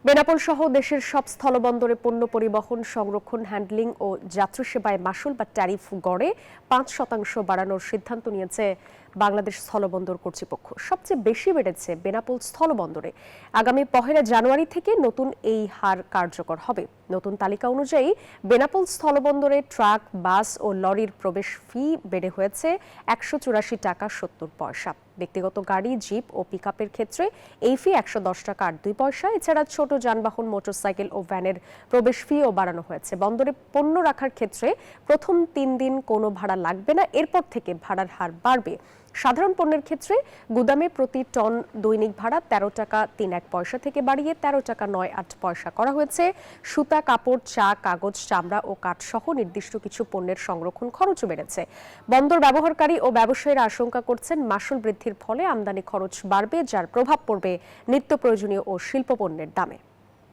বেনাপোল সহ দেশের সব স্থলবন্দরে পণ্য পরিবহন, সংরক্ষণ, হ্যান্ডলিং ও যাত্রী সেবায় মাশুল বা ট্যারিফ গড়ে ৫% বাড়ানোর সিদ্ধান্ত নিয়েছে বাংলাদেশ স্থলবন্দর কর্তৃপক্ষ। সবচেয়ে বেশি বেড়েছে বেনাপোল স্থলবন্দরে। আগামী ১ জানুয়ারি থেকে নতুন এই হার কার্যকর হবে। নতুন তালিকা অনুযায়ী বেনাপোল স্থলবন্দরে ট্রাক, বাস ও লরির প্রবেশ ফি বেড়ে হয়েছে ১৮৪ টাকা ৭০ পয়সা। ব্যক্তিগত গাড়ি, জিপ ও পিকআপের ক্ষেত্রে এই ফি ১১০ টাকা ৮ পয়সা। এছাড়া ছোট যানবাহন, মোটরসাইকেল ও ভ্যানের প্রবেশ ফিও বাড়ানো হয়েছে। বন্দরে পণ্য রাখার ক্ষেত্রে প্রথম ৩ দিন কোনো ভাড়া লাগবে না, এরপর থেকে ভাড়ার হার বাড়বে। সাধারণ পণ্যের ক্ষেত্রে গুদামে প্রতি টন দৈনিক ভাড়া ১৩ টাকা ৩১ পয়সা থেকে বাড়িয়ে ১৩ টাকা ৯৮ পয়সা করা হয়েছে। সুতা, কাপড়, চা, কাগজ, চামড়া ও কাঠ সহ নির্দিষ্ট কিছু পণ্যের সংরক্ষণ খরচও বেড়েছে। বন্দর ব্যবহারকারী ও ব্যবসায়ীরা আশঙ্কা করছেন মাশুল বৃদ্ধির ফলে আমদানি খরচ বাড়বে, যার প্রভাব পড়বে নিত্য প্রয়োজনীয় ও শিল্প পণ্যের দামে।